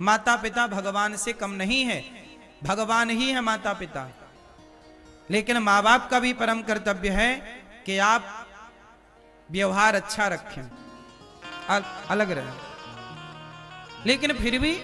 माता पिता भगवान से कम नहीं है, भगवान ही है माता पिता। लेकिन माँ बाप का भी परम कर्तव्य है कि आप व्यवहार अच्छा रखें, अलग रहें, लेकिन फिर भी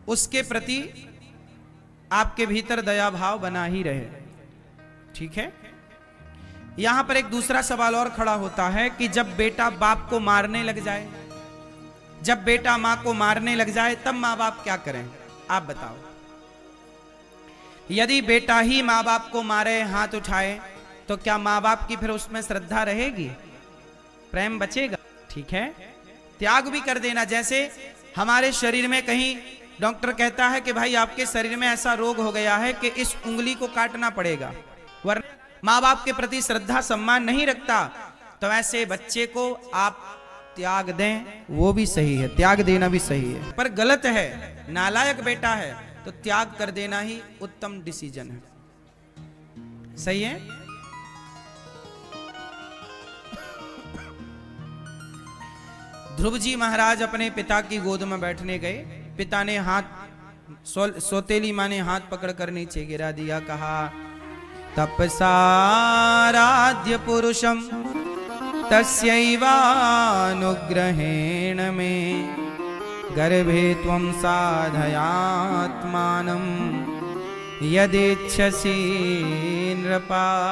उसके प्रति आपके भीतर दया भाव बना ही रहे। ठीक है। यहां पर एक दूसरा सवाल और खड़ा होता है कि जब बेटा बाप को मारने लग जाए, जब बेटा मां को मारने लग जाए, तब मां बाप क्या करें? आप बताओ। यदि बेटा ही मां बाप को मारे, हाथ उठाए, तो क्या मां बाप की फिर उसमें श्रद्धा रहेगी? प्रेम बचेगा? ठीक है। त्याग भी कर देना। जैसे हमारे शरीर में कहीं डॉक्टर कहता है कि भाई आपके शरीर में ऐसा रोग हो गया है कि इस उंगली को काटना पड़ेगा, वरना माँ बाप के प्रति श्रद्धा सम्मान नहीं रखता, तो ऐसे बच्चे को आप त्याग दें, वो भी सही है, त्याग देना भी सही है। पर गलत है, नालायक बेटा है, तो त्याग कर देना ही उत्तम डिसीजन है। सही है। ध्रुव जी महाराज अपने पिता की गोद में बैठने गए। पिता ने हाथ, सौतेली मां ने हाथ पकड़कर नीचे गिरा दिया, कहा तपसाराध्य पुरुषम तस्यैवानुग्रहेण में गर्भे त्वं साधयात्मानं यदेच्छसि नृपासनम।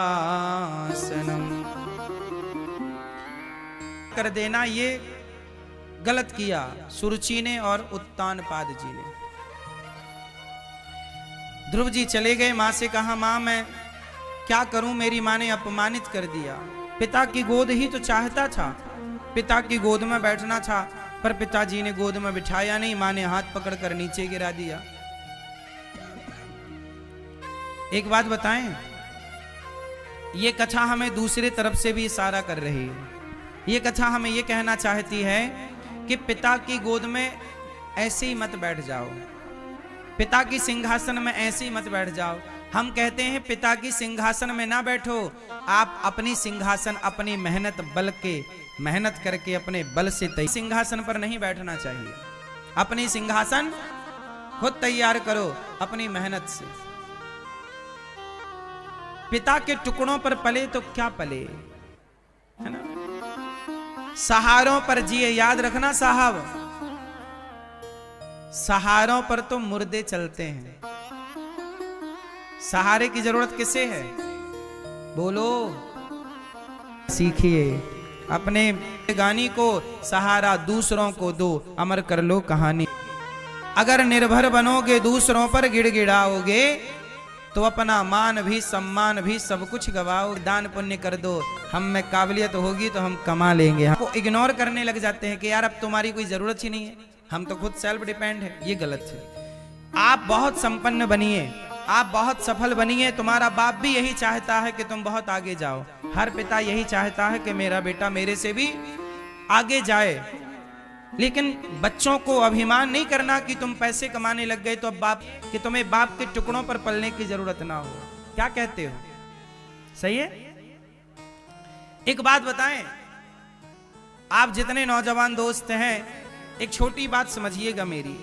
कर देना ये गलत किया सुरुचि ने और उत्तानपाद जी ने। ध्रुव जी चले गए। मां से कहा, मां मैं क्या करूं, मेरी मां ने अपमानित कर दिया। पिता की गोद ही तो चाहता था, पिता की गोद में बैठना था, पर पिताजी ने गोद में बिठाया नहीं, मां ने हाथ पकड़कर नीचे गिरा दिया। एक बात बताएं, ये कथा हमें दूसरे तरफ से भी इशारा कर रही है। ये कथा हमें ये कहना चाहती है कि पिता की गोद में ऐसे ही मत बैठ जाओ, पिता की सिंहासन में ऐसे ही मत बैठ जाओ। हम कहते हैं पिता की सिंहासन में ना बैठो, आप अपनी सिंहासन अपनी मेहनत बल के, मेहनत करके अपने बल से सिंहासन पर नहीं बैठना चाहिए। अपनी सिंहासन खुद तैयार करो अपनी मेहनत से। पिता के टुकड़ों पर पले तो क्या पले, है ना। सहारों पर जिए, याद रखना साहब, सहारों पर तो मुर्दे चलते हैं। सहारे की जरूरत किसे है? बोलो। सीखिए, अपने गानी को सहारा दूसरों को दो, अमर कर लो कहानी। अगर निर्भर बनोगे दूसरों पर गिड़गिड़ाओगे, तो अपना मान भी सम्मान भी सब कुछ गवाओ। दान पुण्य कर दो, हम में काबिलियत होगी तो हम कमा लेंगे। हमको इग्नोर करने लग जाते हैं कि यार अब तुम्हारी कोई जरूरत ही नहीं है, हम तो खुद सेल्फ डिपेंड है। ये गलत है। आप बहुत संपन्न बनिए, आप बहुत सफल बनिए। तुम्हारा बाप भी यही चाहता है कि तुम बहुत आगे जाओ। हर पिता यही चाहता है कि मेरा बेटा मेरे से भी आगे जाए। लेकिन बच्चों को अभिमान नहीं करना कि तुम पैसे कमाने लग गए तो अब बाप, कि तुम्हें बाप के टुकड़ों पर पलने की जरूरत ना हो। क्या कहते हो? सही है। एक बात बताएं, आप जितने नौजवान दोस्त हैं, एक छोटी बात समझिएगा मेरी।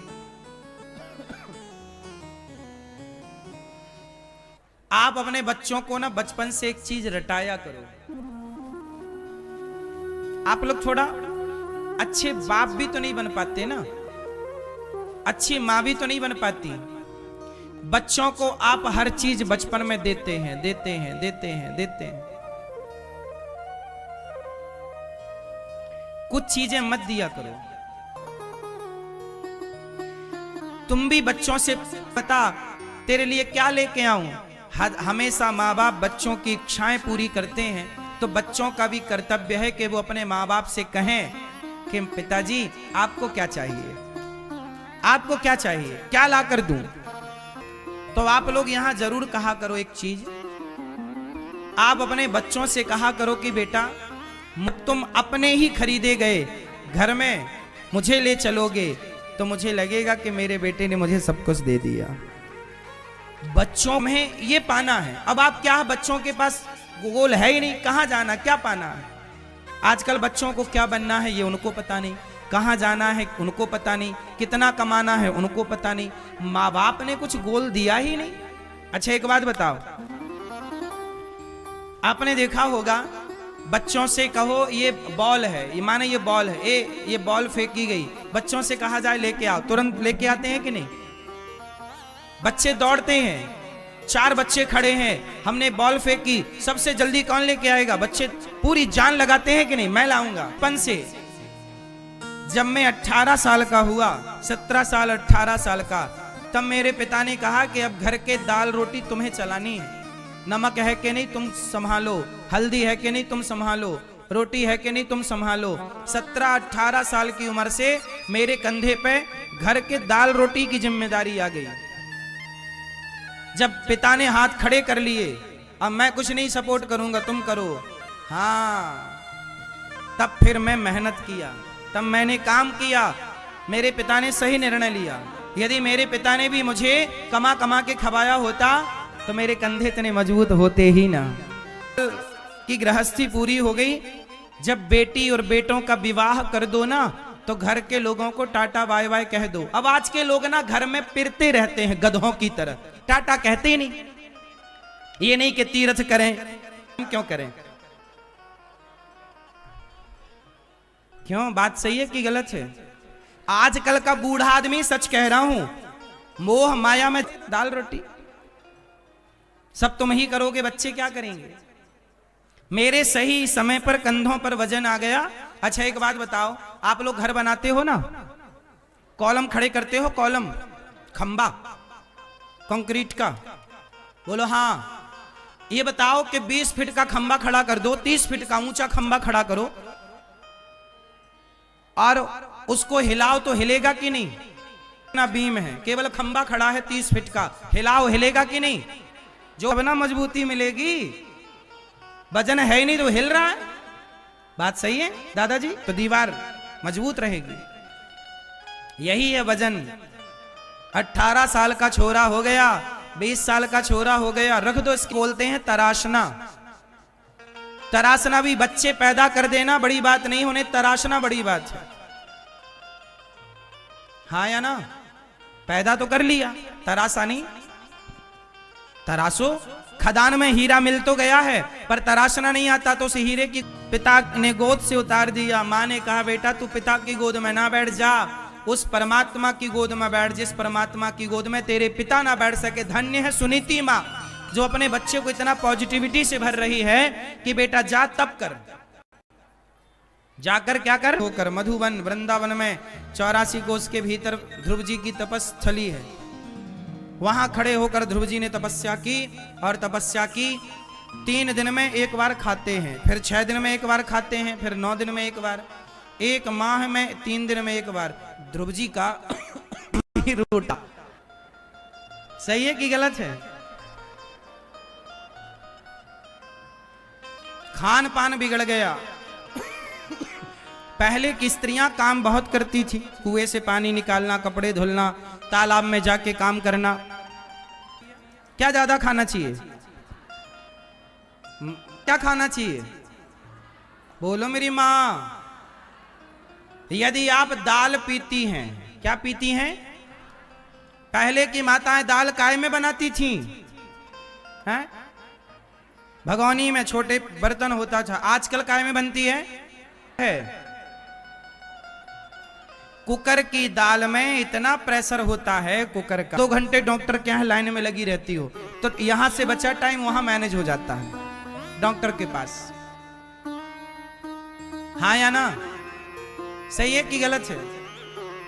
आप अपने बच्चों को ना बचपन से एक चीज रटाया करो। आप लोग थोड़ा अच्छे बाप भी तो नहीं बन पाते ना, अच्छी मां भी तो नहीं बन पाती। बच्चों को आप हर चीज बचपन में देते हैं, देते हैं, देते हैं, देते हैं। कुछ चीजें मत दिया करो। तुम भी बच्चों से पता तेरे लिए क्या लेके आऊं। हमेशा माँ बाप बच्चों की इच्छाएं पूरी करते हैं, तो बच्चों का भी कर्तव्य है कि वो अपने माँ बाप से कहें कि पिताजी आपको क्या चाहिए, आपको क्या चाहिए, क्या ला कर दूं। तो आप लोग यहां जरूर कहा करो एक चीज, आप अपने बच्चों से कहा करो कि बेटा तुम अपने ही खरीदे गए घर में मुझे ले चलोगे तो मुझे लगेगा कि मेरे बेटे ने मुझे सब कुछ दे दिया। बच्चों में ये पाना है। अब आप क्या, बच्चों के पास गोल है ही नहीं, कहां जाना, क्या पाना है। आजकल बच्चों को क्या बनना है ये उनको पता नहीं। कहाँ जाना है उनको पता नहीं, कितना कमाना है उनको पता नहीं, माँ बाप ने कुछ गोल दिया ही नहीं। अच्छा एक बात बताओ, आपने देखा होगा बच्चों से कहो ये बॉल है, ये माने ये बॉल है, ये बॉल फेंकी गई, बच्चों से कहा जाए लेके आओ, तुरंत लेके आते हैं कि नहीं? बच्चे दौड़ते हैं, 4 बच्चे खड़े हैं, हमने बॉल फेंकी, सबसे जल्दी कौन लेके आएगा? बच्चे पूरी जान लगाते हैं कि नहीं, मैं लाऊंगा। पन से जब मैं 18 साल का हुआ, 17 साल 18 साल का, तब मेरे पिता ने कहा कि अब घर के दाल रोटी तुम्हें चलानी है, नमक है कि नहीं तुम संभालो, हल्दी है कि नहीं तुम संभालो, रोटी है कि नहीं तुम संभालो। 17-18 साल की उम्र से मेरे कंधे पे घर के दाल रोटी की जिम्मेदारी आ गई। जब पिता ने हाथ खड़े कर लिए, अब मैं कुछ नहीं सपोर्ट करूंगा, तुम करो, हाँ, तब फिर मैं मेहनत किया, तब मैंने काम किया। मेरे पिता ने सही निर्णय लिया। यदि मेरे पिता ने भी मुझे कमा कमा के खवाया होता तो मेरे कंधे इतने मजबूत होते ही ना। कि गृहस्थी पूरी हो गई। जब बेटी और बेटों का विवाह कर दो ना तो घर के लोगों को टाटा बाय बाय कह दो। अब आज के लोग ना घर में पिरते रहते हैं गधों की तरह, टाटा कहते ही नहीं। ये नहीं कि तीर्थ करें, क्यों करें? क्यों? बात सही है कि गलत है? आजकल का बूढ़ा आदमी, सच कह रहा हूं, मोह माया में दाल रोटी सब तुम ही करोगे, बच्चे क्या करेंगे? मेरे सही समय पर कंधों पर वजन आ गया। अच्छा एक बात बताओ, आप लोग घर बनाते हो ना, कॉलम खड़े करते हो, कॉलम, खंबा कंक्रीट का, बोलो हाँ। ये बताओ कि 20 फीट का खंबा खड़ा कर दो, 30 फीट का ऊंचा खंबा खड़ा करो और उसको हिलाओ तो हिलेगा कि नहीं? ना बीम है, केवल खंबा खड़ा है 30 फीट का, हिलाओ, हिलेगा कि नहीं? जो अब ना मजबूती मिलेगी, वजन है ही नहीं तो हिल रहा है। बात सही है दादाजी? तो दीवार मजबूत रहेगी। यही है वजन। 18 साल का छोरा हो गया, 20 साल का छोरा हो गया, रख दो, इसको बोलते हैं तराशना। तराशना भी बच्चे पैदा कर देना बड़ी बात नहीं, उन्हें तराशना बड़ी बात है। हाँ या ना? पैदा तो कर लिया, तराशा नहीं। तराशो, खदान में हीरा मिल तो गया है पर तराशना नहीं आता, तो उस हीरे की पिता ने गोद से उतार दिया। माँ ने कहा बेटा तू पिता की गोद में ना बैठ जा, उस परमात्मा की गोद में बैठ, जिस परमात्मा की गोद में तेरे पिता ना बैठ सके। धन्य है सुनीति माँ जो अपने बच्चे को इतना पॉजिटिविटी से भर रही है कि बेटा जा तप कर, जाकर क्या कर, होकर मधुवन वृंदावन में 84 कोस के भीतर ध्रुव जी की तपस्थली है। वहां खड़े होकर ध्रुव जी ने तपस्या की, और तपस्या की 3 दिन में एक बार खाते हैं, फिर 6 दिन में एक बार खाते हैं, फिर 9 दिन में एक बार, 1 माह में 3 दिन में एक बार। ध्रुव जी का रोटा सही है कि गलत है? खान पान बिगड़ गया। पहले की स्त्रियां काम बहुत करती थी, कुएं से पानी निकालना, कपड़े धुलना, तालाब में जाके काम करना। क्या ज्यादा खाना चाहिए? क्या खाना चाहिए? बोलो मेरी माँ। यदि आप दाल पीती हैं, क्या पीती हैं? पहले की माताएं दाल काय में बनाती थी? हैं? भगोनी में छोटे बर्तन होता था। आजकल काय में बनती है? कुकर की दाल में इतना प्रेशर होता है कुकर का, 2 घंटे डॉक्टर के यहाँ लाइन में लगी रहती हो तो यहां से बचा टाइम वहां मैनेज हो जाता है डॉक्टर के पास। हाँ या ना? सही है कि गलत है?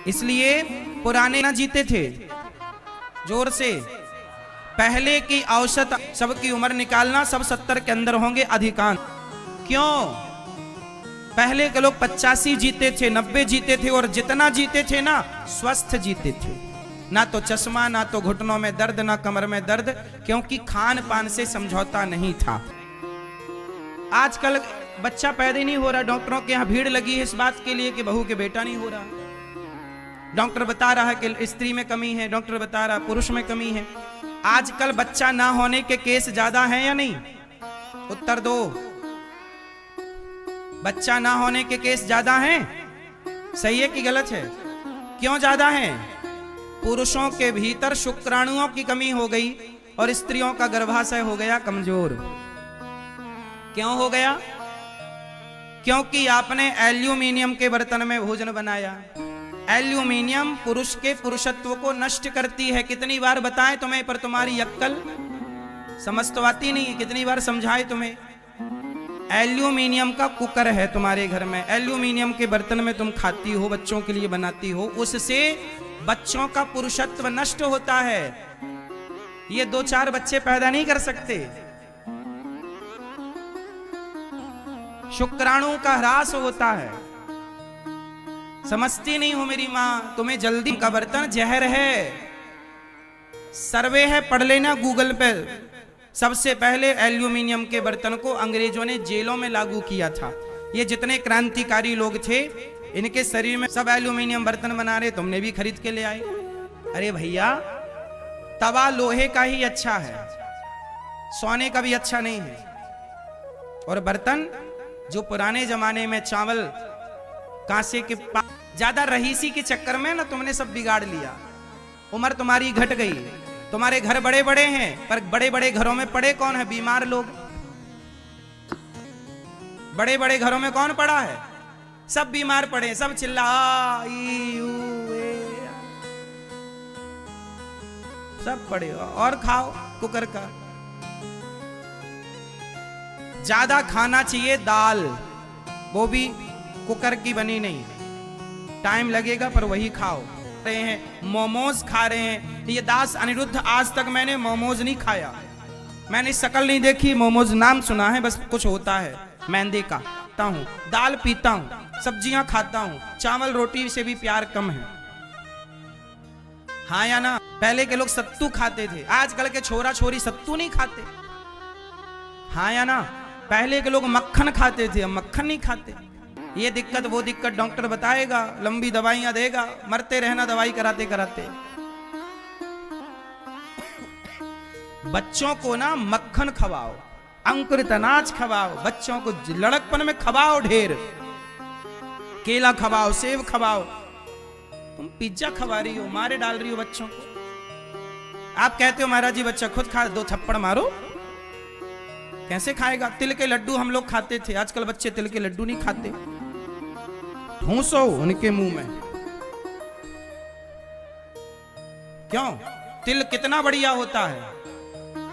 इसलिए पुराने ना जीते थे जोर से। पहले की औसत सबकी उम्र निकालना, सब 70 के अंदर होंगे अधिकांश। क्यों? पहले के लोग 85 जीते थे, 90 जीते थे, और जितना जीते थे ना स्वस्थ जीते थे। ना तो चश्मा, ना तो घुटनों में दर्द, ना कमर में दर्द, क्योंकि खान पान से समझौता नहीं था। आजकल बच्चा पैदा ही नहीं हो रहा, डॉक्टरों के यहाँ भीड़ लगी है इस बात के लिए कि बहू के बेटा नहीं हो रहा। डॉक्टर बता रहा है कि स्त्री में कमी है, डॉक्टर बता रहा है पुरुष में कमी है। आजकल बच्चा ना होने के केस ज्यादा हैं या नहीं? उत्तर दो। बच्चा ना होने के केस ज्यादा हैं? सही है कि गलत है? क्यों ज्यादा है? पुरुषों के भीतर शुक्राणुओं की कमी हो गई और स्त्रियों का गर्भाशय हो गया कमजोर। क्यों हो गया? क्योंकि आपने एल्यूमिनियम के बर्तन में भोजन बनाया। एल्यूमिनियम पुरुष के पुरुषत्व को नष्ट करती है। कितनी बार बताएं तुम्हें, पर तुम्हारी अक्कल समझ तो आती नहीं। कितनी बार समझाए तुम्हें? एल्यूमिनियम का कुकर है तुम्हारे घर में, एल्यूमिनियम के बर्तन में तुम खाती हो, बच्चों के लिए बनाती हो, उससे बच्चों का पुरुषत्व नष्ट होता है। ये 2-4 बच्चे पैदा नहीं कर सकते। शुक्राणु का ह्रास होता है। समझती नहीं हो मेरी मां, तुम्हें जल्दी का बर्तन जहर है। सर्वे है, पढ़ लेना गूगल पे। सबसे पहले एल्यूमिनियम के बर्तन को अंग्रेजों ने जेलों में लागू किया था। ये जितने क्रांतिकारी लोग थे, इनके शरीर में सब एल्यूमिनियम बर्तन बना रहे, तुमने भी खरीद के ले आए। अरे भैया, तवा लोहे का ही अच्छा है, सोने का भी अच्छा नहीं है। और बर्तन जो पुराने जमाने में चावल कांसे के ज्यादा रहीसी के चक्कर में ना तुमने सब बिगाड़ लिया। उम्र तुम्हारी घट गई। तुम्हारे घर बड़े बड़े हैं, पर बड़े बड़े घरों में पड़े कौन है? बीमार लोग। बड़े बड़े घरों में कौन पड़ा है? सब बीमार पड़े, सब चिल्ला सब पड़े। और खाओ कुकर का। ज्यादा खाना चाहिए दाल, वो भी कुकर की बनी नहीं, टाइम लगेगा पर वही खाओ। रहे हैं मोमोज खा रहे हैं। ये दास अनिरुद्ध, आज तक मैंने मोमोज नहीं खाया, मैंने शक्ल नहीं देखी, मोमोज नाम सुना है बस। कुछ होता है मैदे का, खाता हूं, दाल पीता हूं, सब्जियां खाता हूं, चावल रोटी से भी प्यार कम है। हाँ या ना? पहले के लोग सत्तू खाते थे, आजकल के छोरा छोरी सत्तू नहीं खाते। हाँ या ना? पहले के लोग मक्खन खाते थे, अब मक्खन नहीं खाते। ये दिक्कत वो दिक्कत डॉक्टर बताएगा, लंबी दवाइयां देगा, मरते रहना दवाई कराते कराते। बच्चों को ना मक्खन खवाओ, अंकुरित अनाज खवाओ, बच्चों को लड़कपन में खवाओ ढेर। केला खवाओ, सेब खवाओ। तुम पिज्जा खवा रही हो, मारे डाल रही हो बच्चों को। आप कहते हो महाराज जी बच्चा खुद खा, 2 थप्पड़ मारो। कैसे खाएगा? तिल के लड्डू हम लोग खाते थे, आजकल बच्चे तिल के लड्डू नहीं खाते। ठूसो उनके मुंह में। क्यों? तिल कितना बढ़िया होता है।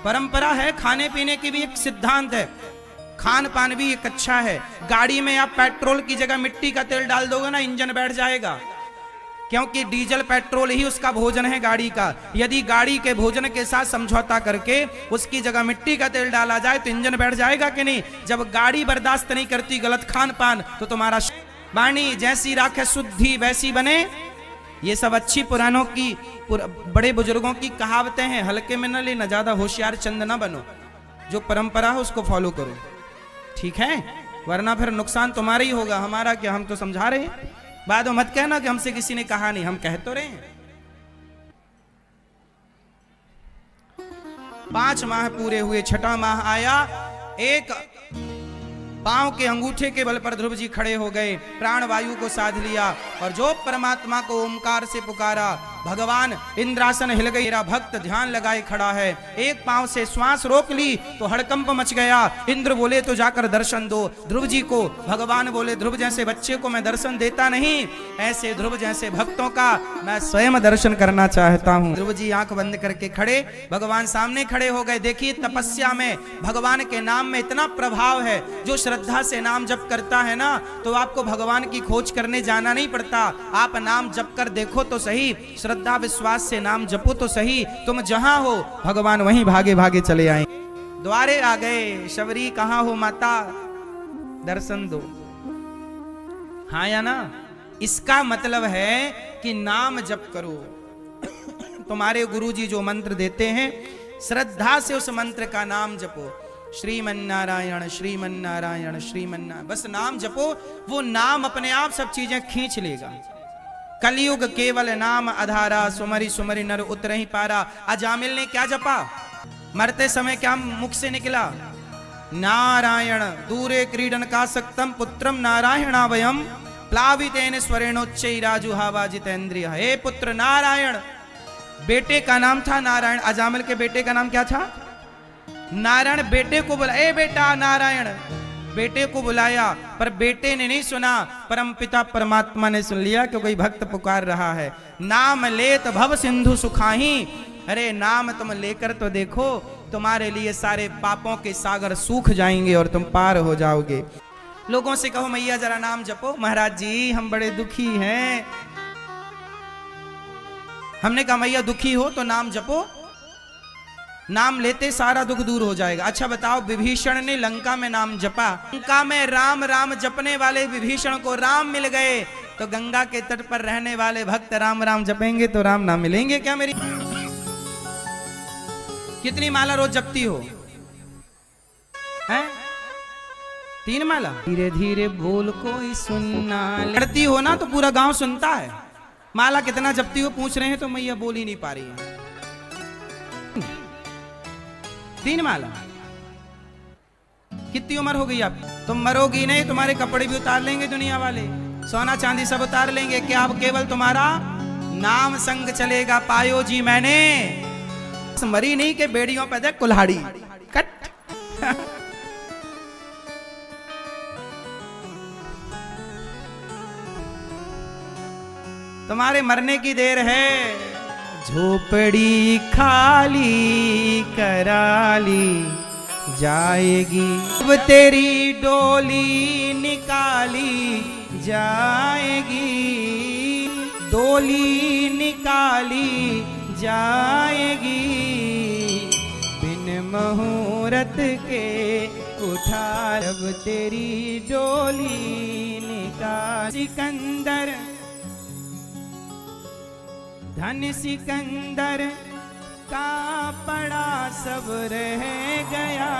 परंपरा है, खाने पीने की भी एक सिद्धांत है, खान पान भी एक अच्छा है। गाड़ी में आप पेट्रोल की जगह मिट्टी का तेल डाल दोगे ना, इंजन बैठ जाएगा, क्योंकि डीजल पेट्रोल ही उसका भोजन है गाड़ी का। यदि गाड़ी के भोजन के साथ समझौता करके उसकी जगह मिट्टी का तेल डाला जाए तो इंजन बैठ जाएगा कि नहीं? जब गाड़ी बर्दाश्त नहीं करती गलत खान पान, तो तुम्हारा वाणी जैसी राखे शुद्धि वैसी बने। ये सब अच्छी पुरानों की, बड़े बुजुर्गों की कहावतें हैं। हल्के में न लेना, ज्यादा होशियार चंद ना बनो। जो परंपरा है उसको फॉलो करो, ठीक है? वरना फिर नुकसान तुम्हारा ही होगा, हमारा क्या। हम तो समझा रहे हैं, बाद में मत कहना कि हमसे किसी ने कहा नहीं, हम कह तो रहे हैं। 5 माह पूरे हुए, 6वां माह आया। एक पांव के अंगूठे के बल पर ध्रुव जी खड़े हो गए, प्राण वायु को साध लिया और जो परमात्मा को ओमकार से पुकारा, भगवान इंद्रासन हिल गई। मेरा भक्त ध्यान लगाए खड़ा है। एक पांव से श्वास रोक ली तो हड़कंप मच गया। इंद्र बोले तो जाकर दर्शन दो ध्रुव जी को। भगवान बोले ध्रुव जैसे बच्चे को मैं दर्शन देता नहीं, ऐसे ध्रुव जैसे भक्तों का मैं स्वयं दर्शन करना चाहता हूँ। ध्रुव जी आंख बंद करके खड़े, भगवान सामने खड़े हो गए। देखिए तपस्या में भगवान के नाम में इतना प्रभाव है। जो श्रद्धा से नाम जप करता है ना, तो आपको भगवान की खोज करने जाना नहीं पड़ता। आप नाम जप कर देखो तो सही, श्रद्धा विश्वास से नाम जपो तो सही, तुम जहां हो भगवान वहीं भागे भागे चले आए। द्वारे आ गए, शबरी कहां हो माता, दर्शन दो। हाँ या ना? इसका मतलब है कि नाम जप करो। तुम्हारे गुरुजी जो मंत्र देते हैं, श्रद्धा से उस मंत्र का नाम जपो। श्रीमन्नारायण श्रीमन्नारायण श्रीमन्नारायण, बस नाम जपो। वो नाम अपने आप सब चीजें खींच लेगा। कलयुग केवल नाम आधारा, सुमरी सुमरी नर उतरहि पारा। अजामिल ने क्या जपा? मरते समय क्या मुख से निकला? नारायण दूरे क्रीडन का सक्तम पुत्रम नारायणावयम प्लावितेन स्वरेणोच्चैराजुहावा जितेंद्रिय। हे पुत्र नारायण, बेटे का नाम था नारायण। अजामिल के बेटे का नाम क्या था? नारायण। बेटे को बुला, ए बेटा नारायण, बेटे को बुलाया, पर बेटे ने नहीं सुना। परम पिता परमात्मा ने सुन लिया कि कोई भक्त पुकार रहा है। नाम लेत भव सिंधु सुखाही, अरे नाम तुम लेकर तो देखो, तुम्हारे लिए सारे पापों के सागर सूख जाएंगे और तुम पार हो जाओगे। लोगों से कहो मैया जरा नाम जपो। महाराज जी हम बड़े दुखी हैं। हमने कहा मैया दुखी हो तो नाम जपो, नाम लेते सारा दुख दूर हो जाएगा। अच्छा बताओ, विभीषण ने लंका में नाम जपा, लंका में राम राम जपने वाले विभीषण को राम मिल गए, तो गंगा के तट पर रहने वाले भक्त राम राम जपेंगे तो राम नाम मिलेंगे क्या? मेरी कितनी माला रोज जपती हो? हैं? 3 माला। धीरे धीरे बोल कोई सुनना, लड़ती हो ना तो पूरा गांव सुनता है। माला कितना जपती हो पूछ रहे हैं तो मैया बोल ही नहीं पा रही है। 3 माला। कितनी उम्र हो गई आप? तुम मरोगी नहीं, तुम्हारे कपड़े भी उतार लेंगे दुनिया वाले, सोना चांदी सब उतार लेंगे। क्या अब केवल तुम्हारा नाम संग चलेगा? पायो जी मैंने, मरी नहीं के बेड़ियों पे दे कुल्हाड़ी कट। तुम्हारे मरने की देर है। झोपड़ी खाली कराली जाएगी, अब तेरी डोली निकाली जाएगी, डोली निकाली जाएगी, बिन मुहूर्त के उठा, अब तेरी डोली निकाल। सिकंदर धन सिकंदर का पड़ा सब रह गया,